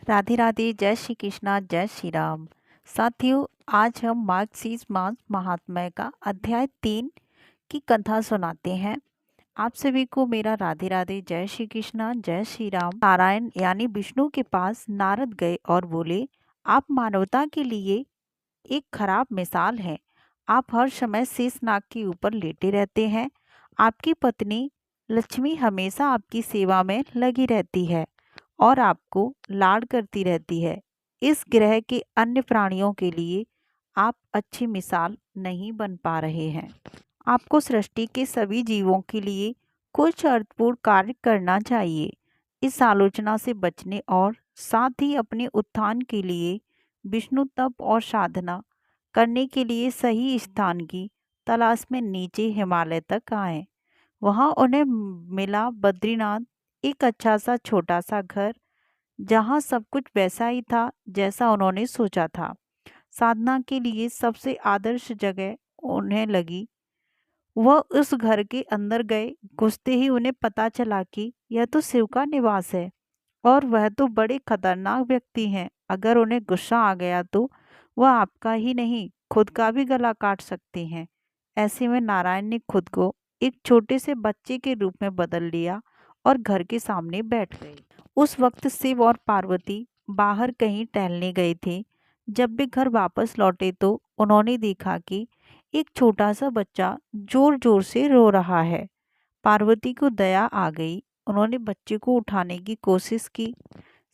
राधे राधे, जय श्री कृष्णा, जय श्री राम। साथियों, आज हम मार्गशीर्ष मास महात्म्य का अध्याय 3 की कथा सुनाते हैं। आप सभी को मेरा राधे राधे, जय श्री कृष्णा, जय श्री राम। नारायण यानी विष्णु के पास नारद गए और बोले, आप मानवता के लिए एक खराब मिसाल है। आप हर समय शेषनाग के ऊपर लेटे रहते हैं। आपकी पत्नी लक्ष्मी हमेशा आपकी सेवा में लगी रहती है और आपको लाड करती रहती है। इस ग्रह के अन्य प्राणियों के लिए आप अच्छी मिसाल नहीं बन पा रहे हैं। आपको सृष्टि के सभी जीवों के लिए कुछ अर्थपूर्ण कार्य करना चाहिए। इस आलोचना से बचने और साथ ही अपने उत्थान के लिए विष्णु तप और साधना करने के लिए सही स्थान की तलाश में नीचे हिमालय तक आए। वहां उन्हें मिला बद्रीनाथ, एक अच्छा सा छोटा सा घर जहाँ सब कुछ वैसा ही था जैसा उन्होंने सोचा था। साधना के लिए सबसे आदर्श जगह उन्हें लगी। वह उस घर के अंदर गए। घुसते ही उन्हें पता चला कि यह तो शिव का निवास है और वह तो बड़े खतरनाक व्यक्ति हैं। अगर उन्हें गुस्सा आ गया तो वह आपका ही नहीं, खुद का भी गला काट सकते हैं। ऐसे में नारायण ने खुद को एक छोटे से बच्चे के रूप में बदल लिया और घर के सामने बैठ गए। उस वक्त शिव और पार्वती बाहर कहीं टहलने गए थे। जब वे घर वापस लौटे तो उन्होंने देखा कि एक छोटा सा बच्चा जोर जोर से रो रहा है। पार्वती को दया आ गई। उन्होंने बच्चे को उठाने की कोशिश की।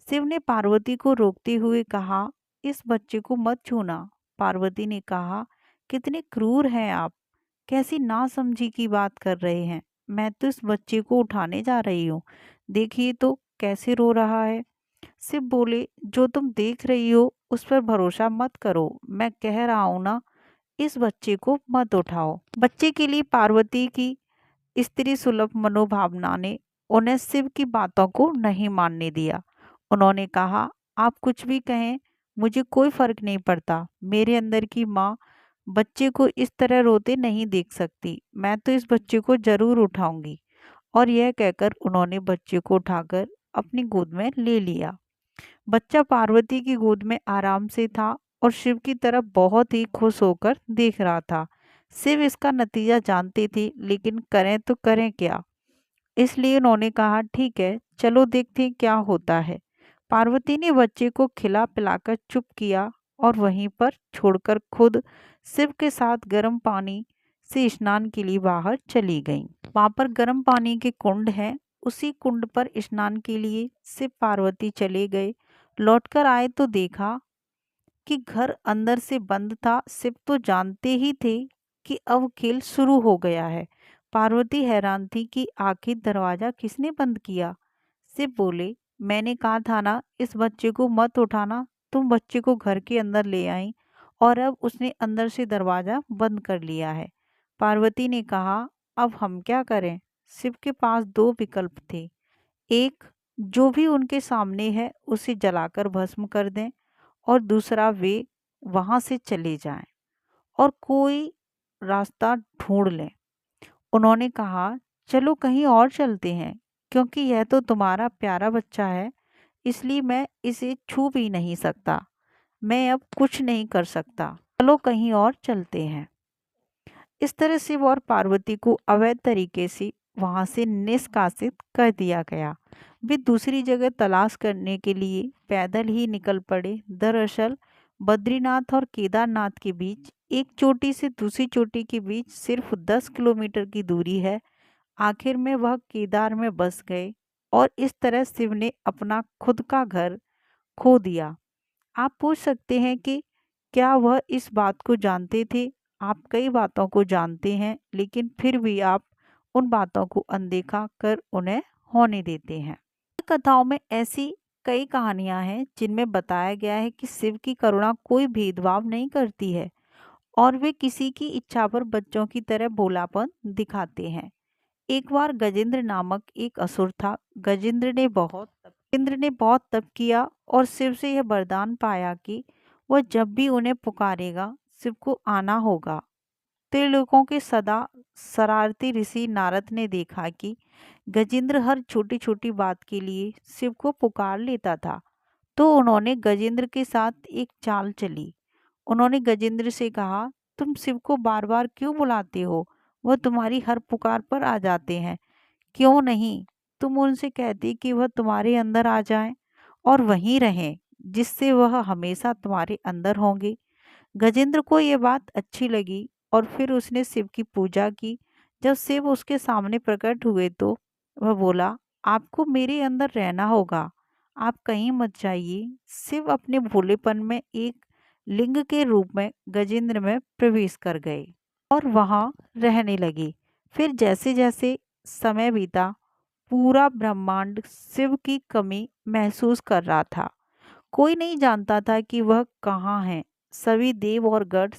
शिव ने पार्वती को रोकते हुए कहा, इस बच्चे को मत छूना। पार्वती ने कहा, कितने क्रूर हैं आप, कैसी नासमझी की बात कर रहे हैं। मैं तो इस बच्चे को उठाने जा रही हूँ, देखिए तो कैसे रो रहा है। शिव बोले, जो तुम देख रही हो उस पर भरोसा मत करो, मैं कह रहा हूं ना, इस बच्चे को मत उठाओ। बच्चे के लिए पार्वती की स्त्री सुलभ मनोभावना ने उन्हें शिव की बातों को नहीं मानने दिया। उन्होंने कहा, आप कुछ भी कहें, मुझे कोई फर्क नहीं पड़ता। मेरे अंदर की माँ बच्चे को इस तरह रोते नहीं देख सकती। मैं तो इस बच्चे को जरूर उठाऊंगी। और यह कहकर उन्होंने बच्चे को उठाकर अपनी गोद में ले लिया। बच्चा पार्वती की गोद में आराम से था और शिव की तरफ बहुत ही खुश होकर देख रहा था। शिव इसका नतीजा जानते थे, लेकिन करें तो करें क्या। इसलिए उन्होंने कहा, ठीक है, चलो देखते हैं क्या होता है। पार्वती ने बच्चे को खिला पिलाकर चुप किया और वहीं पर छोड़कर खुद शिव के साथ गर्म पानी से स्नान के लिए बाहर चली गईं। वहां पर गर्म पानी के कुंड हैं। उसी कुंड पर स्नान के लिए शिव पार्वती चले गए। लौटकर आए तो देखा कि घर अंदर से बंद था। शिव तो जानते ही थे कि अब खेल शुरू हो गया है। पार्वती हैरान थी कि आखिर दरवाजा किसने बंद किया। शिव बोले, मैंने कहा था ना, इस बच्चे को मत उठाना। तुम बच्चे को घर के अंदर ले आई और अब उसने अंदर से दरवाजा बंद कर लिया है। पार्वती ने कहा, अब हम क्या करें। शिव के पास दो विकल्प थे। एक, जो भी उनके सामने है उसे जलाकर भस्म कर दें, और दूसरा, वे वहां से चले जाएं और कोई रास्ता ढूंढ लें। उन्होंने कहा, चलो कहीं और चलते हैं, क्योंकि यह तो तुम्हारा प्यारा बच्चा है, इसलिए मैं इसे छू भी नहीं सकता। मैं अब कुछ नहीं कर सकता, चलो कहीं और चलते हैं। इस तरह शिव और पार्वती को अवैध तरीके से वहां से निष्कासित कर दिया गया। वे दूसरी जगह तलाश करने के लिए पैदल ही निकल पड़े। दरअसल बद्रीनाथ और केदारनाथ के बीच, एक चोटी से दूसरी चोटी के बीच सिर्फ 10 किलोमीटर की दूरी है। आखिर में वह केदार में बस गए और इस तरह शिव ने अपना खुद का घर खो दिया। आप पूछ सकते हैं कि क्या वह इस बात को जानते थे। आप कई बातों को जानते हैं, लेकिन फिर भी आप उन बातों को अनदेखा कर उन्हें होने देते हैं। कथाओं में ऐसी कई कहानियां हैं जिनमें बताया गया है कि शिव की करुणा कोई भेदभाव नहीं करती है और वे किसी की इच्छा पर बच्चों की तरह भोलापन दिखाते हैं। एक बार गजेंद्र नामक एक असुर था। गजेंद्र ने बहुत तप किया और शिव से यह वरदान पाया कि वह जब भी उन्हें पुकारेगा, शिव को आना होगा। त्रिलोकों के सदा शरारती ऋषि नारद ने देखा कि गजेंद्र हर छोटी छोटी बात के लिए शिव को पुकार लेता था, तो उन्होंने गजेंद्र के साथ एक चाल चली। उन्होंने गजेंद्र से कहा, तुम शिव को बार बार क्यों बुलाते हो? वह तुम्हारी हर पुकार पर आ जाते हैं। क्यों नहीं तुम उनसे कहती कि वह तुम्हारे अंदर आ जाएं और वहीं रहें, जिससे वह हमेशा तुम्हारे अंदर होंगे। गजेंद्र को ये बात अच्छी लगी और फिर उसने शिव की पूजा की। जब शिव उसके सामने प्रकट हुए तो वह बोला, आपको मेरे अंदर रहना होगा, आप कहीं मत जाइए। शिव अपने भोलेपन में एक लिंग के रूप में गजेंद्र में प्रवेश कर गए और वहां रहने लगे। फिर जैसे जैसे समय बीता, पूरा ब्रह्मांड शिव की कमी महसूस कर रहा था। कोई नहीं जानता था कि वह कहाँ है। सभी देव और गण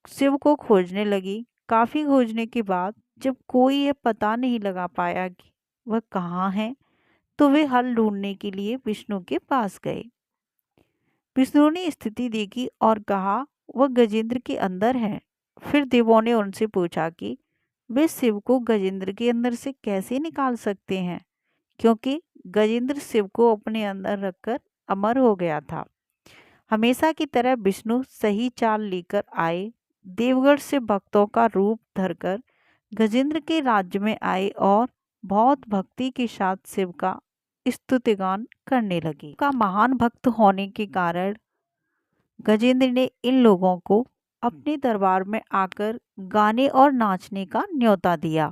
शिव को खोजने लगी। काफी खोजने के बाद जब कोई ये पता नहीं लगा पाया कि वह कहाँ है, तो वे हल ढूंढने के लिए विष्णु के पास गए। विष्णु ने स्थिति देखी और कहा, वह गजेंद्र के अंदर है। फिर देवों ने उनसे पूछा कि वे शिव को गजेंद्र के अंदर से कैसे निकाल सकते हैं, क्योंकि गजेंद्र शिव को अपने अंदर रखकर अमर हो गया था। हमेशा की तरह विष्णु सही चाल लेकर आए। देवगढ़ से भक्तों का रूप धरकर गजेंद्र के राज्य में आए और बहुत भक्ति के साथ शिव का स्तुतिगान करने लगे। का महान भक्त होने के कारण गजेंद्र ने इन लोगों को अपने दरबार में आकर गाने और नाचने का न्योता दिया।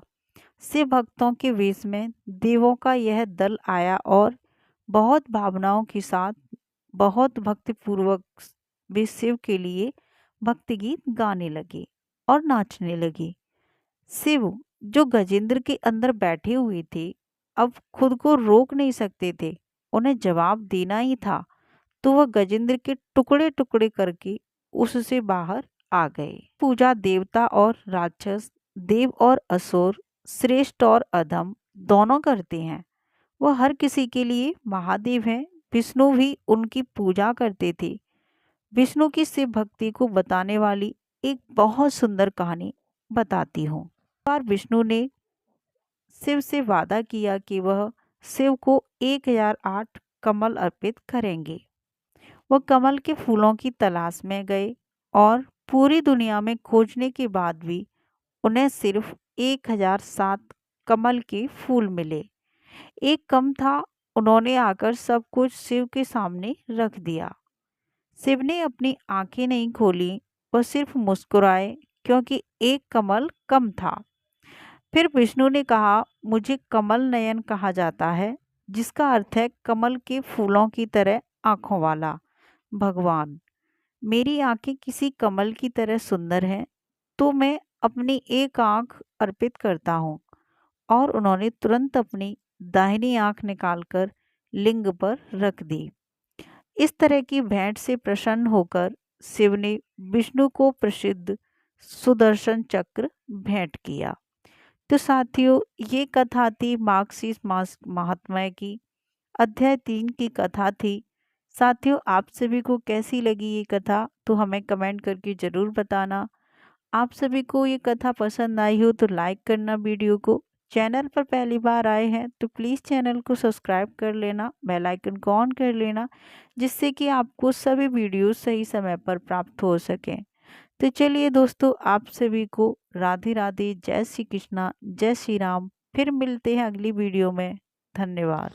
शिव भक्तों के वेश में देवों का यह दल आया और बहुत भावनाओं के साथ बहुत भक्तिपूर्वक वे शिव के लिए भक्ति गीत गाने लगे और नाचने लगे। शिव जो गजेंद्र के अंदर बैठे हुए थे, अब खुद को रोक नहीं सकते थे, उन्हें जवाब देना ही था। तो वह गजेंद्र के टुकड़े टुकड़े करके उससे बाहर आ गए। पूजा देवता और राक्षस, देव और असुर, श्रेष्ठ और अधम दोनों करते हैं। वह हर किसी के लिए महादेव हैं। विष्णु भी उनकी पूजा करते थे। विष्णु की शिव भक्ति को बताने वाली एक बहुत सुंदर कहानी बताती हूँ। एक बार विष्णु ने शिव से वादा किया कि वह शिव को 1008 कमल अर्पित करेंगे। वह कमल के फूलों की तलाश में गए और पूरी दुनिया में खोजने के बाद भी उन्हें सिर्फ 1007 कमल के फूल मिले। एक कम था। उन्होंने आकर सब कुछ शिव के सामने रख दिया। शिव ने अपनी आंखें नहीं खोली, वह सिर्फ मुस्कुराए, क्योंकि एक कमल कम था। फिर विष्णु ने कहा, मुझे कमल नयन कहा जाता है, जिसका अर्थ है कमल के फूलों की तरह आंखों वाला भगवान। मेरी आंखें किसी कमल की तरह सुंदर हैं, तो मैं अपनी एक आंख अर्पित करता हूँ। और उन्होंने तुरंत अपनी दाहिनी आंख निकालकर लिंग पर रख दी। इस तरह की भेंट से प्रसन्न होकर शिव ने विष्णु को प्रसिद्ध सुदर्शन चक्र भेंट किया। तो साथियों, ये कथा थी मार्गशीर्ष मास महात्म्य की अध्याय 3 की कथा थी। साथियों, आप सभी को कैसी लगी ये कथा, तो हमें कमेंट करके ज़रूर बताना। आप सभी को ये कथा पसंद आई हो तो लाइक करना वीडियो को। चैनल पर पहली बार आए हैं तो प्लीज़ चैनल को सब्सक्राइब कर लेना, बेल आइकन को ऑन कर लेना, जिससे कि आपको सभी वीडियो सही समय पर प्राप्त हो सकें। तो चलिए दोस्तों, आप सभी को राधे राधे, जय श्री कृष्णा, जय श्री राम। फिर मिलते हैं अगली वीडियो में। धन्यवाद।